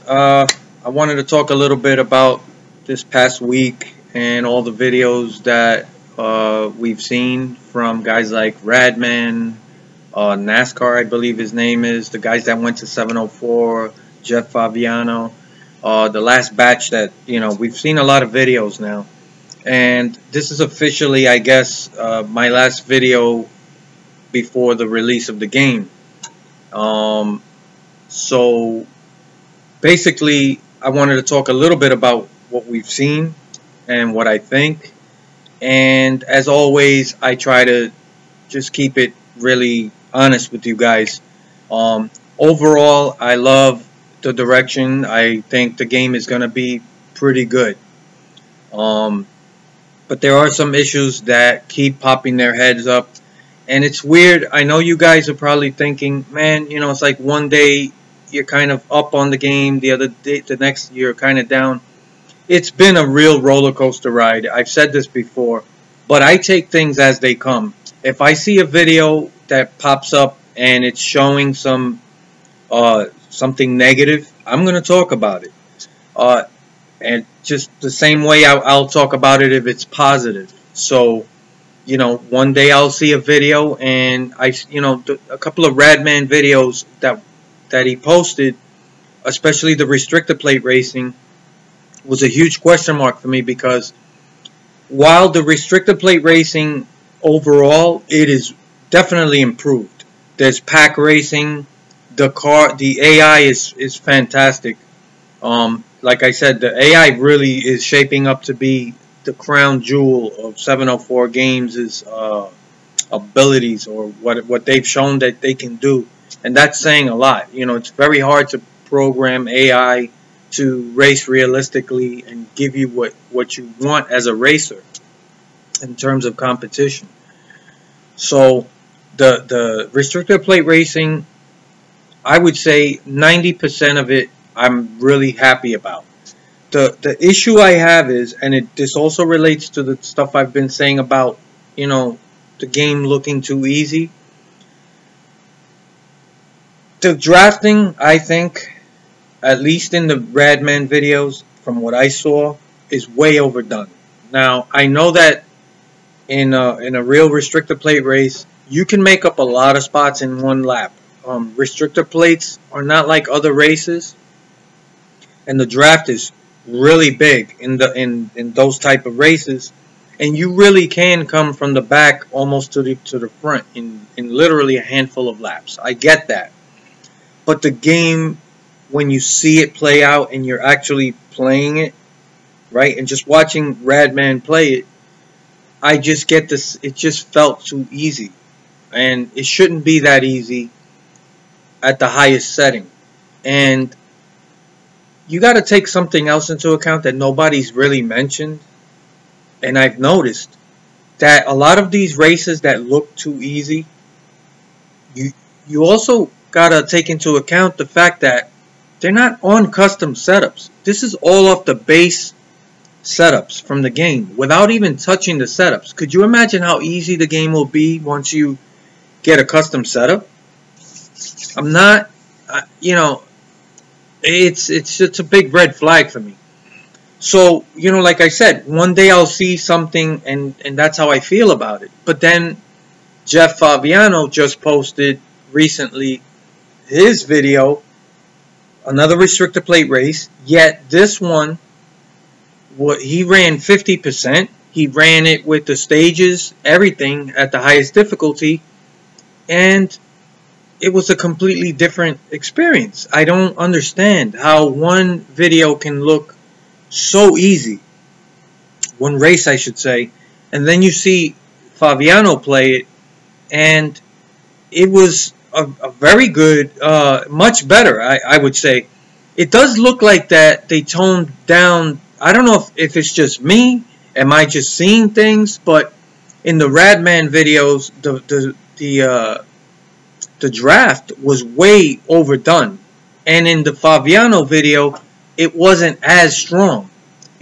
I wanted to talk a little bit about this past week and all the videos that we've seen from guys like Radman, Nascar, I believe his name is, the guys that went to 704, Jeff Favignano, the last batch that, we've seen a lot of videos now. And this is officially, I guess, my last video before the release of the game. So basically, I wanted to talk a little bit about what we've seen and what I think. And as always, I try to just keep it really honest with you guys. Overall, I love the direction. I think the game is going to be pretty good. But there are some issues that keep popping their heads up. And it's weird. I know you guys are probably thinking, man, it's like one day you're kind of up on the game, the other day, the next you're kind of down. It's been a real roller coaster ride. I've said this before, but I take things as they come. If I see a video that pops up and it's showing something negative, I'm going to talk about it. And just the same way I'll talk about it if it's positive. So, one day I'll see a video and a couple of Radman videos that he posted, especially the Restrictor plate racing, was a huge question mark for me, because while the Restrictor plate racing overall, it is definitely improved. There's pack racing, the AI is fantastic. Like I said, the AI really is shaping up to be the crown jewel of 704 Games' abilities, or what they've shown that they can do. And that's saying a lot. It's very hard to program AI to race realistically and give you what you want as a racer in terms of competition. So the Restrictor plate racing, I would say 90% of it I'm really happy about. The issue I have is, and this also relates to the stuff I've been saying about, the game looking too easy. The drafting, I think, at least in the Radman videos, from what I saw, is way overdone. Now, I know that in a real Restrictor plate race, you can make up a lot of spots in one lap. Restrictor plates are not like other races, and the draft is really big in those type of races, and you really can come from the back almost to the front in literally a handful of laps. I get that, but the game, when you see it play out and you're actually playing it, right, and just watching Radman play it, I just get this. It just felt too easy, and it shouldn't be that easy at the highest setting. And you got to take something else into account that nobody's really mentioned, and I've noticed that a lot of these races that look too easy, you also got to take into account the fact that they're not on custom setups. This is all off the base setups from the game without even touching the setups. Could you imagine how easy the game will be once you get a custom setup? I'm not, it's a big red flag for me. So, like I said, one day I'll see something and that's how I feel about it. But then Jeff Favignano just posted recently his video, another Restrictor plate race, yet this one, he ran 50%. He ran it with the stages, everything at the highest difficulty, and it was a completely different experience. I don't understand how one video can look so easy, one race I should say, and then you see Favignano play it, and it was a very good, much better, I would say. It does look like that they toned down. I don't know if it's just me, am I just seeing things, but in the Radman videos, the draft was way overdone, and in the Favignano video, it wasn't as strong.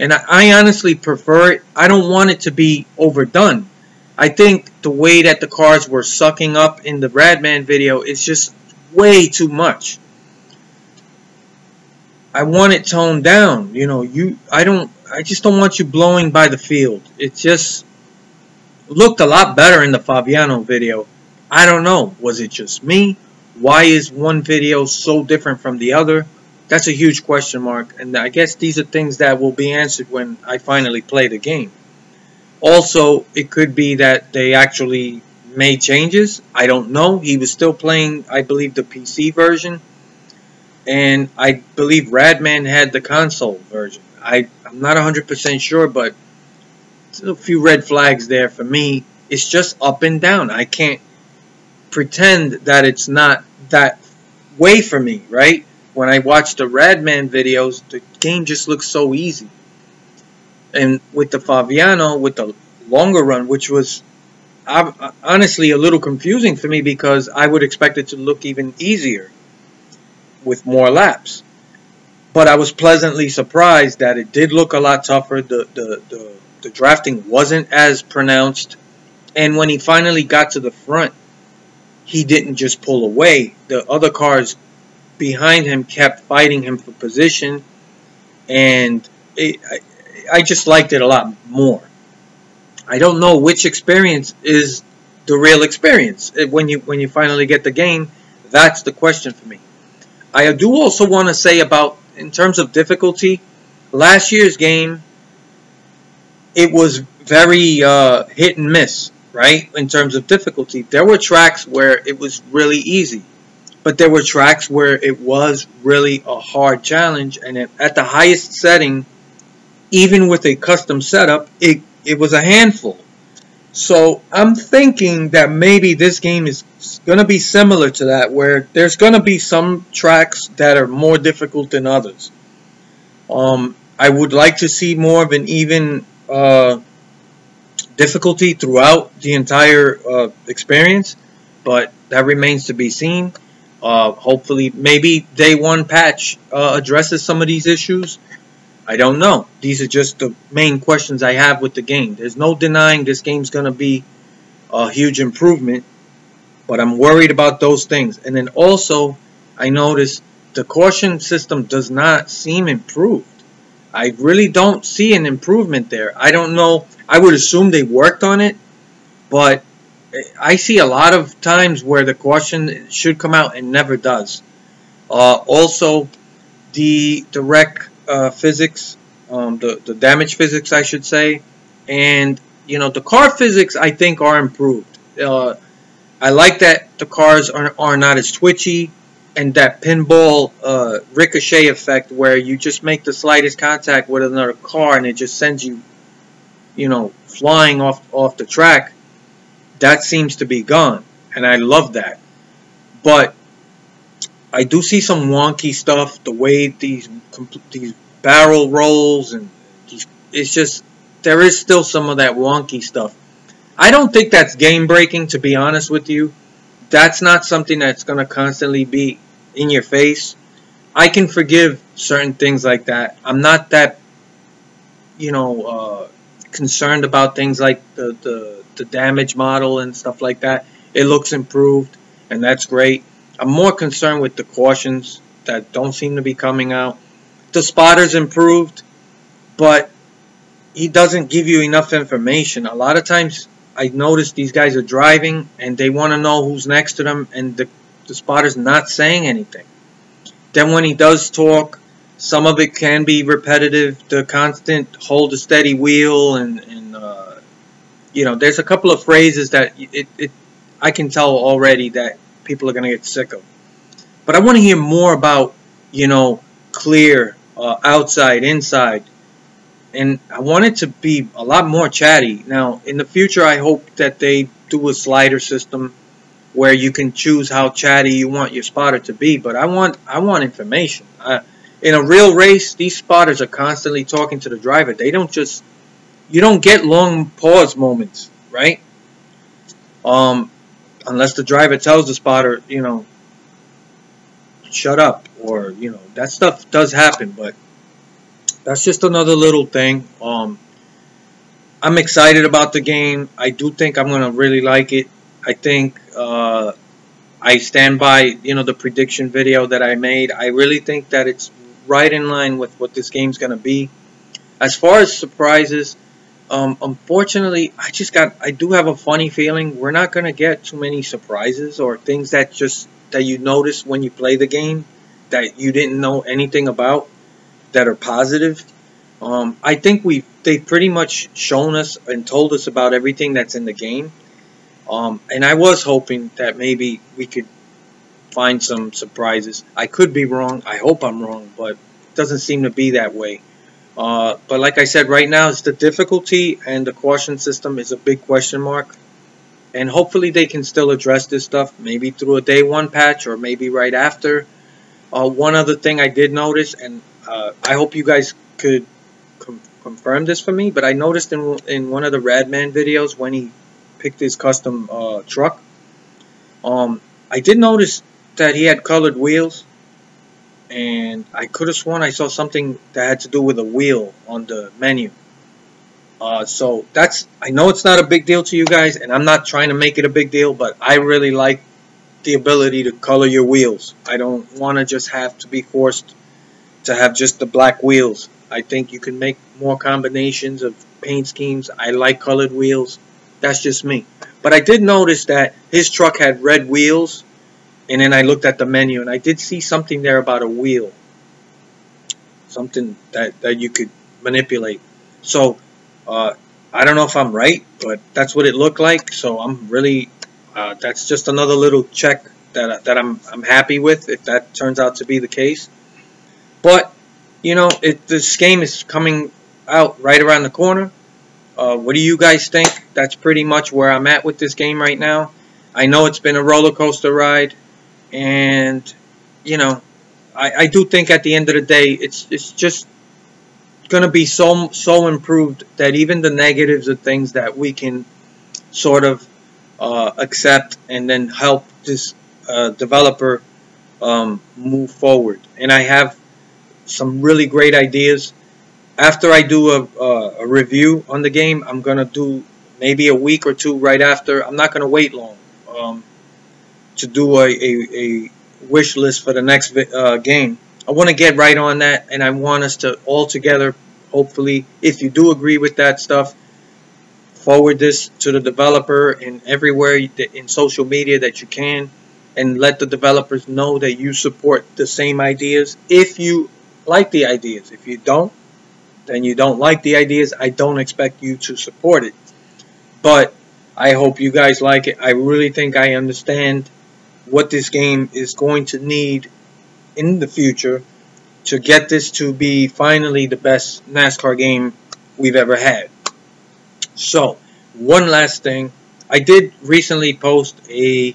And I honestly prefer it. I don't want it to be overdone. I think the way that the cars were sucking up in the Radman video is just way too much. I want it toned down. You know, I just don't want you blowing by the field. It just looked a lot better in the Fabiano video. I don't know. Was it just me? Why is one video so different from the other? That's a huge question mark. And I guess these are things that will be answered when I finally play the game. Also, it could be that they actually made changes. I don't know. He was still playing, I believe, the PC version. And I believe Radman had the console version. I'm not 100% sure, but a few red flags there for me. It's just up and down. I can't pretend that it's not that way for me, right? When I watch the Radman videos, the game just looks so easy. And with the Fabiano, with the longer run, which was honestly a little confusing for me because I would expect it to look even easier with more laps. But I was pleasantly surprised that it did look a lot tougher. The drafting wasn't as pronounced. And when he finally got to the front, he didn't just pull away. The other cars behind him kept fighting him for position. And I just liked it a lot more. I don't know which experience is the real experience. When you finally get the game, that's the question for me. I do also want to say about, in terms of difficulty, last year's game, it was very hit and miss, right, in terms of difficulty. There were tracks where it was really easy, but there were tracks where it was really a hard challenge, and at the highest setting, even with a custom setup, it was a handful. So I'm thinking that maybe this game is going to be similar to that, where there's going to be some tracks that are more difficult than others. I would like to see more of an even difficulty throughout the entire experience, but that remains to be seen. Hopefully, maybe day one patch addresses some of these issues. I don't know. These are just the main questions I have with the game. There's no denying this game's going to be a huge improvement, but I'm worried about those things. And then also, I noticed the caution system does not seem improved. I really don't see an improvement there. I don't know. I would assume they worked on it, but I see a lot of times where the caution should come out and never does. Also, the wreck physics, the damage physics, I should say, and the car physics I think are improved. I like that the cars are not as twitchy, and that pinball ricochet effect where you just make the slightest contact with another car and it just sends you, flying off the track. That seems to be gone, and I love that. But I do see some wonky stuff, the way these barrel rolls, and it's just, there is still some of that wonky stuff. I don't think that's game breaking, to be honest with you. That's not something that's going to constantly be in your face. I can forgive certain things like that. I'm not that, concerned about things like the damage model and stuff like that. It looks improved, and that's great. I'm more concerned with the cautions that don't seem to be coming out. The spotter's improved, but he doesn't give you enough information. A lot of times I notice these guys are driving and they want to know who's next to them, and the spotter's not saying anything. Then when he does talk, some of it can be repetitive. The constant hold a steady wheel, and there's a couple of phrases that I can tell already that people are going to get sick of. But I want to hear more about, clear, outside, inside. And I want it to be a lot more chatty. Now, in the future, I hope that they do a slider system where you can choose how chatty you want your spotter to be. But I want information. In a real race, these spotters are constantly talking to the driver. They don't just, you don't get long pause moments, right? Unless the driver tells the spotter, shut up, or that stuff does happen, but that's just another little thing. I'm excited about the game. I do think I'm gonna really like it. I think I stand by the prediction video that I made. I really think that it's right in line with what this game's gonna be. As far as surprises, unfortunately, I do have a funny feeling we're not gonna get too many surprises or things that you notice when you play the game that you didn't know anything about that are positive. I think they've pretty much shown us and told us about everything that's in the game. And I was hoping that maybe we could find some surprises. I could be wrong. I hope I'm wrong, but it doesn't seem to be that way. But like I said, right now it's the difficulty and the caution system is a big question mark. And hopefully they can still address this stuff, maybe through a day one patch or maybe right after. One other thing I did notice, and I hope you guys could confirm this for me, but I noticed in one of the Radman videos when he picked his custom truck, I did notice that he had colored wheels, and I could have sworn I saw something that had to do with a wheel on the menu. So I know it's not a big deal to you guys, and I'm not trying to make it a big deal, but I really like the ability to color your wheels. I don't want to just have to be forced to have just the black wheels. I think you can make more combinations of paint schemes. I like colored wheels. That's just me. But I did notice that his truck had red wheels, and then I looked at the menu, and I did see something there about a wheel. Something that you could manipulate. So, I don't know if I'm right, but that's what it looked like. So I'm really, that's just another little check that I'm happy with if that turns out to be the case. But, you know, this game is coming out right around the corner. What do you guys think? That's pretty much where I'm at with this game right now. I know it's been a roller coaster ride, and you know, I do think at the end of the day, it's just gonna be so improved that even the negatives are things that we can sort of accept and then help this developer move forward. And I have some really great ideas. After I do a review on the game, I'm going to do maybe a week or two right after. I'm not going to wait long to do a wish list for the next game. I want to get right on that, and I want us to all together, hopefully, if you do agree with that stuff, forward this to the developer and everywhere in social media that you can, and let the developers know that you support the same ideas if you like the ideas. If you don't, then you don't like the ideas. I don't expect you to support it. But I hope you guys like it. I really think I understand what this game is going to need in the future to get this to be finally the best NASCAR game we've ever had. So, one last thing. I did recently post a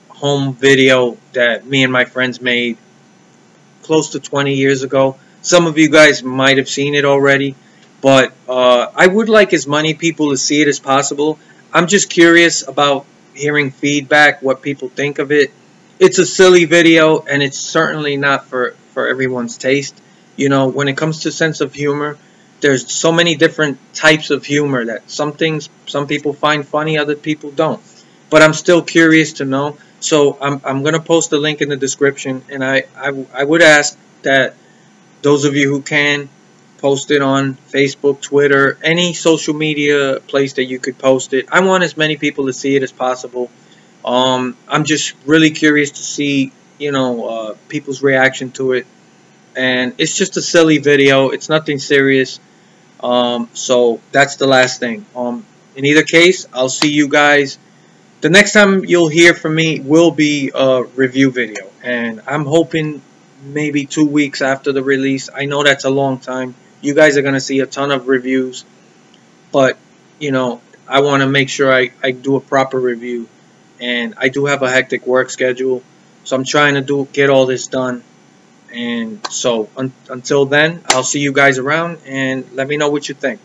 home video that me and my friends made close to 20 years ago. Some of you guys might have seen it already, but I would like as many people to see it as possible. I'm just curious about hearing feedback, what people think of it. It's a silly video, and it's certainly not for everyone's taste. You know, when it comes to sense of humor, there's so many different types of humor that some people find funny, other people don't. But I'm still curious to know. So I'm going to post a link in the description, and I would ask that those of you who can post it on Facebook, Twitter, any social media place that you could post it. I want as many people to see it as possible. I'm just really curious to see, you know, people's reaction to it. And it's just a silly video. It's nothing serious. So that's the last thing. In either case, I'll see you guys. The next time you'll hear from me will be a review video, and I'm hoping maybe 2 weeks after the release. I know that's a long time. You guys are going to see a ton of reviews, but, you know, I want to make sure I do a proper review, and I do have a hectic work schedule, so I'm trying to get all this done. And so until then, I'll see you guys around, and let me know what you think.